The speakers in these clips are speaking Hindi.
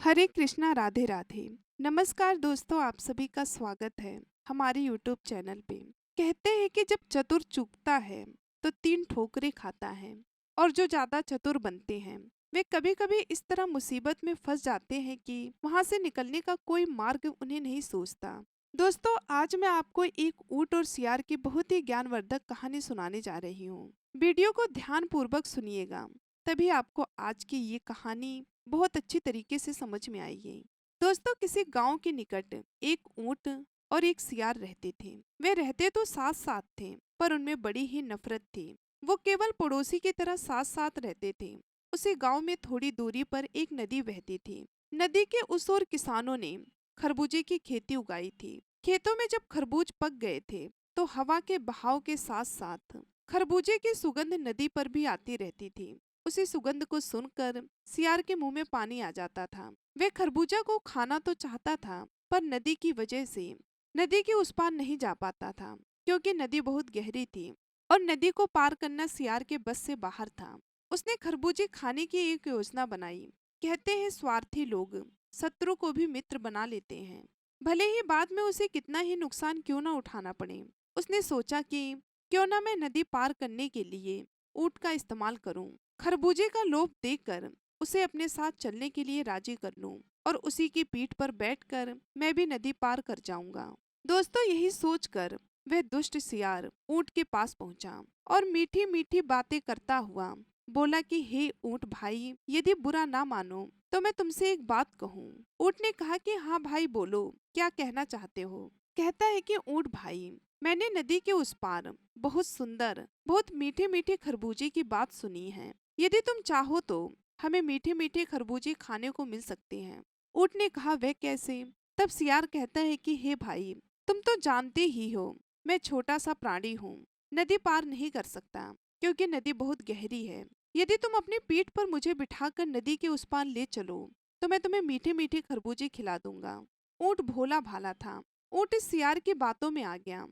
हरे कृष्णा राधे राधे। नमस्कार दोस्तों, आप सभी का स्वागत है हमारे यूट्यूब चैनल पे। कहते हैं कि जब चतुर चूकता है तो तीन ठोकरें खाता है, और जो ज्यादा चतुर बनते हैं वे कभी कभी इस तरह मुसीबत में फंस जाते हैं कि वहां से निकलने का कोई मार्ग उन्हें नहीं सूझता। दोस्तों, आज मैं आपको एक ऊंट और सियार की बहुत ही ज्ञानवर्धक कहानी सुनाने जा रही हूँ। वीडियो को ध्यान पूर्वक सुनिएगा, तभी आपको आज की ये कहानी बहुत अच्छी तरीके से समझ में आएगी। दोस्तों, किसी गांव के निकट एक ऊंट और एक सियार रहते थे। वे रहते तो साथ साथ थे, पर उनमें बड़ी ही नफरत थी। वो केवल पड़ोसी की तरह साथ साथ रहते थे। उसी गांव में थोड़ी दूरी पर एक नदी बहती थी। नदी के उस ओर किसानों ने खरबूजे की खेती उगाई थी। खेतों में जब खरबूज पक गए थे तो हवा के बहाव के साथ साथ खरबूजे की सुगंध नदी पर भी आती रहती थी। उसी सुगंध को सुनकर सियार के मुंह में पानी आ जाता था। वे खरबूजा को खाना तो चाहता था, पर नदी की वजह से नदी के उस पार नहीं जा पाता था, क्योंकि नदी बहुत गहरी थी और नदी को पार करना सियार के बस से बाहर था। उसने खरबूजे खाने की एक योजना बनाई। कहते हैं स्वार्थी लोग शत्रु को भी मित्र बना लेते हैं, भले ही बाद में उसे कितना ही नुकसान क्यों ना उठाना पड़े। उसने सोचा कि क्यों ना मैं नदी पार करने के लिए ऊंट का इस्तेमाल करूं, खरबूजे का लोभ देकर उसे अपने साथ चलने के लिए राजी कर लूं, और उसी की पीठ पर बैठकर मैं भी नदी पार कर जाऊंगा। दोस्तों, यही सोचकर वह दुष्ट सियार ऊंट के पास पहुंचा और मीठी मीठी बातें करता हुआ बोला कि हे ऊंट भाई, यदि बुरा ना मानो तो मैं तुमसे एक बात कहूँ। ऊंट ने कहा कि हाँ भाई, बोलो, क्या कहना चाहते हो। कहता है कि ऊंट भाई, मैंने नदी के उस पार बहुत सुंदर, बहुत मीठे मीठे खरबूजे की बात सुनी है। यदि तुम चाहो तो हमें मीठे मीठे खरबूजे खाने को मिल सकते हैं। ऊंट ने कहा, वह कैसे। तब सियार कहता है कि हे भाई, तुम तो जानते ही हो मैं छोटा सा प्राणी हूँ, नदी पार नहीं कर सकता, क्योंकि नदी बहुत गहरी है। यदि तुम अपनी पीठ पर मुझे बिठाकर नदी के उस पार ले चलो तो मैं तुम्हें मीठे मीठे खरबूजे खिला दूंगा। ऊंट भोला भाला था। ऊंट इस सियार की बातों में आ गया।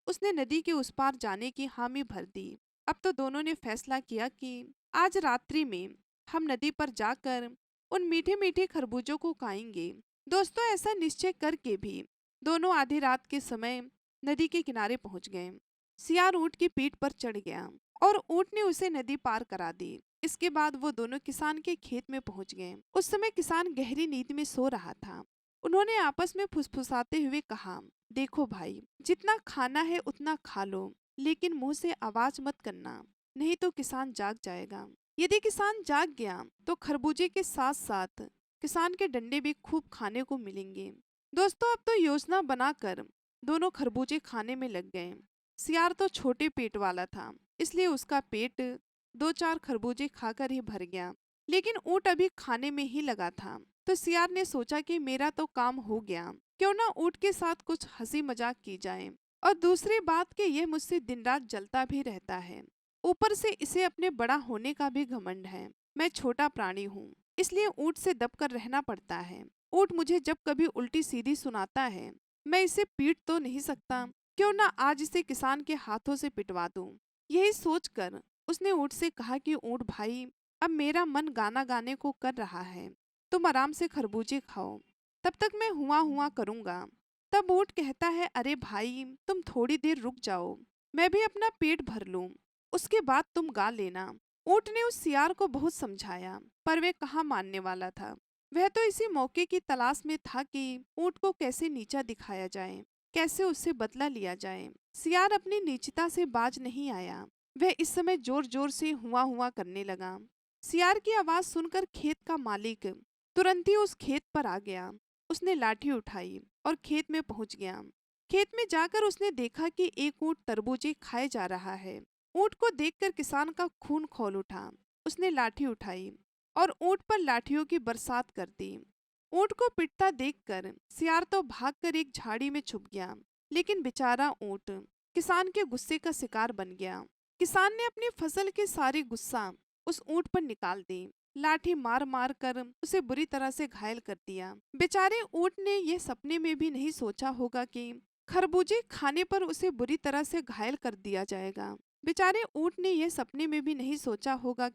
उसने नदी के उस पार जाने की हामी भर दी। अब तो दोनों ने फैसला किया कि आज रात्रि में हम नदी पर जाकर उन मीठे मीठे खरबूजों को खाएंगे। दोस्तों, ऐसा निश्चय करके भी दोनों आधी रात के समय नदी के किनारे पहुंच गए। सियार ऊंट की पीठ पर चढ़ गया और ऊंट ने उसे नदी पार करा दी। इसके बाद वो दोनों किसान के खेत में पहुंच गए। उस समय किसान गहरी नींद में सो रहा था। उन्होंने आपस में फुसफुसाते हुए कहा, देखो भाई, जितना खाना है उतना खा लो, लेकिन मुंह से आवाज मत करना, नहीं तो किसान जाग जाएगा। यदि किसान जाग गया तो खरबूजे के साथ साथ किसान के डंडे भी खूब खाने को मिलेंगे। दोस्तों, अब तो योजना बनाकर दोनों खरबूजे खाने में लग गए। सियार तो छोटे पेट वाला था, इसलिए उसका पेट दो चार खरबूजे खाकर ही भर गया। लेकिन ऊंट अभी खाने में ही लगा था, तो सियार ने सोचा कि मेरा तो काम हो गया, क्यों ना ऊंट के साथ कुछ हंसी मजाक की जाए। और दूसरी बात कि यह मुझसे दिन रात जलता भी रहता है, ऊपर से इसे अपने बड़ा होने का भी घमंड है। मैं छोटा प्राणी हूँ, इसलिए ऊंट से दबकर रहना पड़ता है। ऊंट मुझे जब कभी उल्टी सीधी सुनाता है, मैं इसे पीट तो नहीं सकता, क्यों ना आज इसे किसान के हाथों से पिटवा दूं। यही सोचकर उसने ऊंट से कहा कि ऊंट भाई, अब मेरा मन गाना गाने को कर रहा है, तुम आराम से खरबूजे खाओ, तब तक मैं हुआ हुआ करूंगा। तब ऊंट कहता है, अरे भाई, तुम थोड़ी देर रुक जाओ, मैं भी अपना पेट भर लूं, उसके बाद तुम गा लेना। ऊंट ने उस सियार को बहुत समझाया, पर वे कहाँ मानने वाला था। वह तो इसी मौके की तलाश में था कि ऊंट को कैसे नीचा दिखाया जाए, कैसे उससे बदला लिया जाए। सियार अपनी नीचता से बाज नहीं आया। वह इस समय जोर जोर से हुआ हुआ करने लगा। सियार की आवाज सुनकर खेत का मालिक तुरंत ही उस खेत पर आ गया। उसने लाठी उठाई और खेत में पहुंच गया। खेत में जाकर उसने देखा कि एक ऊंट तरबूजे खाए जा रहा है। ऊंट को देखकर किसान का खून खौल उठा। उसने लाठी उठाई और ऊंट पर लाठियों की बरसात कर दी। ऊंट को पिटता देखकर सियार तो भागकर एक झाड़ी में छुप गया, लेकिन बेचारा ऊंट किसान के गुस्से का शिकार बन गया। किसान ने अपनी फसल की सारी गुस्सा उस ऊंट पर निकाल दी। लाठी मार मार कर उसे बुरी तरह से घायल कर दिया। बेचारे ऊंट ने यह सपने में भी नहीं सोचा होगा कि खरबूजे खाने पर उसे बुरी तरह से घायल कर दिया जाएगा। बेचारे ऊंट ने यह सपने में भी नहीं सोचा होगा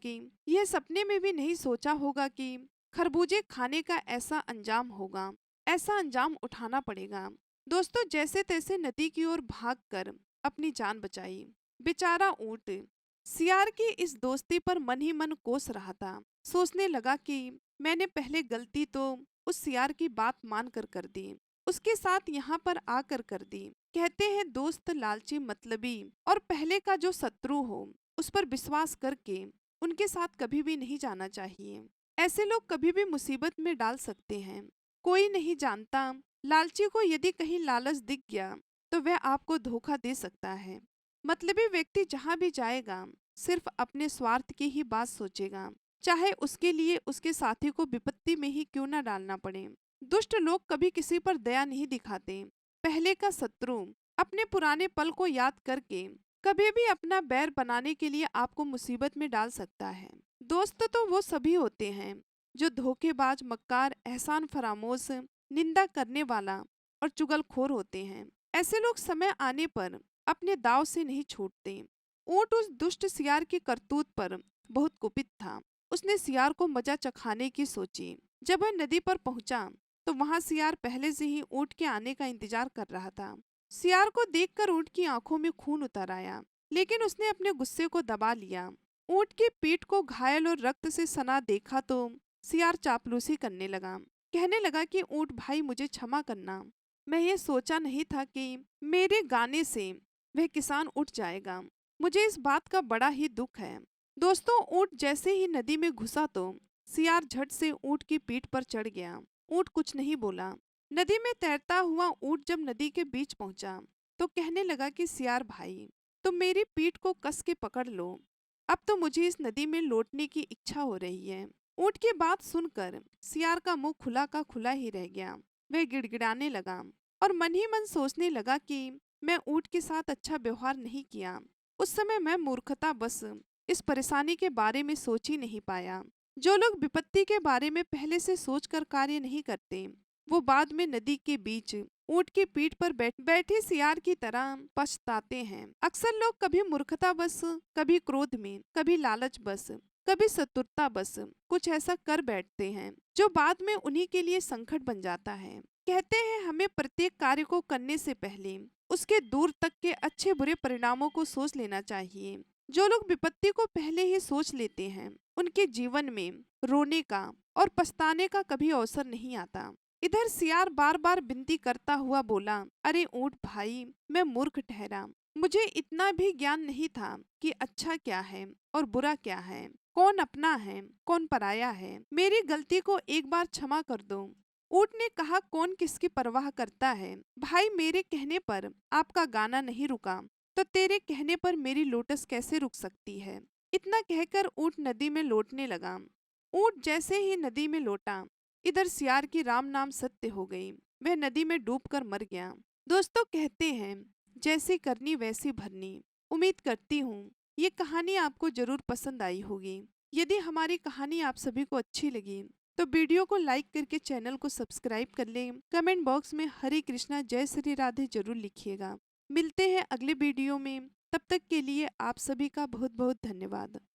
कि खरबूजे खाने का ऐसा अंजाम होगा, ऐसा अंजाम उठाना पड़ेगा। दोस्तों जैसे तैसे नदी की ओर भागकर अपनी जान बचाई। बेचारा ऊँट सियार की इस दोस्ती पर मन ही मन कोस रहा था। सोचने लगा कि मैंने पहले गलती तो उस सियार की बात मानकर कर दी, उसके साथ यहाँ पर आकर कर दी। कहते हैं दोस्त लालची मतलबी, और पहले का जो शत्रु हो उस पर विश्वास करके उनके साथ कभी भी नहीं जाना चाहिए। ऐसे लोग कभी भी मुसीबत में डाल सकते हैं। कोई नहीं जानता, लालची को यदि कहीं लालच दिख गया तो वह आपको धोखा दे सकता है। मतलबी व्यक्ति जहाँ भी जाएगा सिर्फ अपने स्वार्थ की ही बात सोचेगा, चाहे उसके लिए उसके साथी को विपत्ति में ही क्यों न डालना पड़े। दुष्ट लोग कभी किसी पर दया नहीं दिखाते। पहले का शत्रु अपने पुराने पल को याद करके कभी भी अपना बैर बनाने के लिए आपको मुसीबत में डाल सकता है। दोस्त तो वो सभी होते हैं जो धोखेबाज, मक्कार, एहसान फरामोश, निंदा करने वाला और चुगलखोर होते हैं। ऐसे लोग समय आने पर अपने दाव से नहीं छूटते। ऊंट उस दुष्ट सियार की करतूत पर बहुत कुपित था। उसने सियार को मजा चखाने की सोची। जब वह नदी पर पहुंचा तो वहां सियार पहले से ही ऊंट के आने का इंतजार कर रहा था। सियार को देखकर ऊंट की आंखों में खून उतर आया, लेकिन उसने अपने गुस्से को दबा लिया। ऊंट की पीठ को घायल और रक्त से सना देखा तो सियार चापलूसी करने लगा। कहने लगा कि ऊंट भाई मुझे क्षमा करना, मैं ये सोचा नहीं था कि मेरे गाने से वह किसान उठ जाएगा। मुझे इस बात का बड़ा ही दुख है। दोस्तों ऊंट जैसे ही नदी में घुसा तो सियार झट से ऊंट की पीठ पर चढ़ गया। ऊंट कुछ नहीं बोला। नदी में तैरता हुआ ऊंट जब नदी के बीच पहुंचा तो कहने लगा कि सियार भाई तुम मेरी पीठ को कस के पकड़ लो, अब तो मुझे इस नदी में लौटने की इच्छा हो रही है। ऊंट की बात सुनकर सियार का मुंह खुला का खुला ही रह गया। वह गिड़गिड़ाने लगा और मन ही मन सोचने लगा कि मैं ऊंट के साथ अच्छा व्यवहार नहीं किया। उस समय मैं मूर्खता बस इस परेशानी के बारे में सोच ही नहीं पाया। जो लोग विपत्ति के बारे में पहले से सोचकर कार्य नहीं करते, वो बाद में नदी के बीच ऊंट की पीठ पर बैठे सियार की तरह पछताते हैं। अक्सर लोग कभी मूर्खता बस, कभी क्रोध में, कभी लालच बस, कभी शत्रुता बस कुछ ऐसा कर बैठते हैं जो बाद में उन्हीं के लिए संकट बन जाता है। कहते हैं हमें प्रत्येक कार्य को करने से पहले उसके दूर तक के अच्छे बुरे परिणामों को सोच लेना चाहिए। जो लोग विपत्ति को पहले ही सोच लेते हैं उनके जीवन में रोने का और पछताने का कभी अवसर नहीं आता। इधर सियार बार बार विनती करता हुआ बोला, अरे ऊंट भाई मैं मूर्ख ठहरा, मुझे इतना भी ज्ञान नहीं था कि अच्छा क्या है और बुरा क्या है, कौन अपना है कौन पराया है। मेरी गलती को एक बार क्षमा कर दो। ऊंट ने कहा, कौन किसकी परवाह करता है भाई, मेरे कहने पर आपका गाना नहीं रुका तो तेरे कहने पर मेरी लोटस कैसे रुक सकती है। इतना कहकर ऊंट नदी में लौटने लगा। ऊंट जैसे ही नदी में लौटा इधर सियार की राम नाम सत्य हो गई। वह नदी में डूबकर मर गया। दोस्तों कहते हैं जैसी करनी वैसी भरनी। उम्मीद करती हूँ ये कहानी आपको जरूर पसंद आई होगी। यदि हमारी कहानी आप सभी को अच्छी लगी तो वीडियो को लाइक करके चैनल को सब्सक्राइब कर लें। कमेंट बॉक्स में हरे कृष्णा जय श्री राधे जरूर लिखिएगा। मिलते हैं अगले वीडियो में, तब तक के लिए आप सभी का बहुत बहुत धन्यवाद।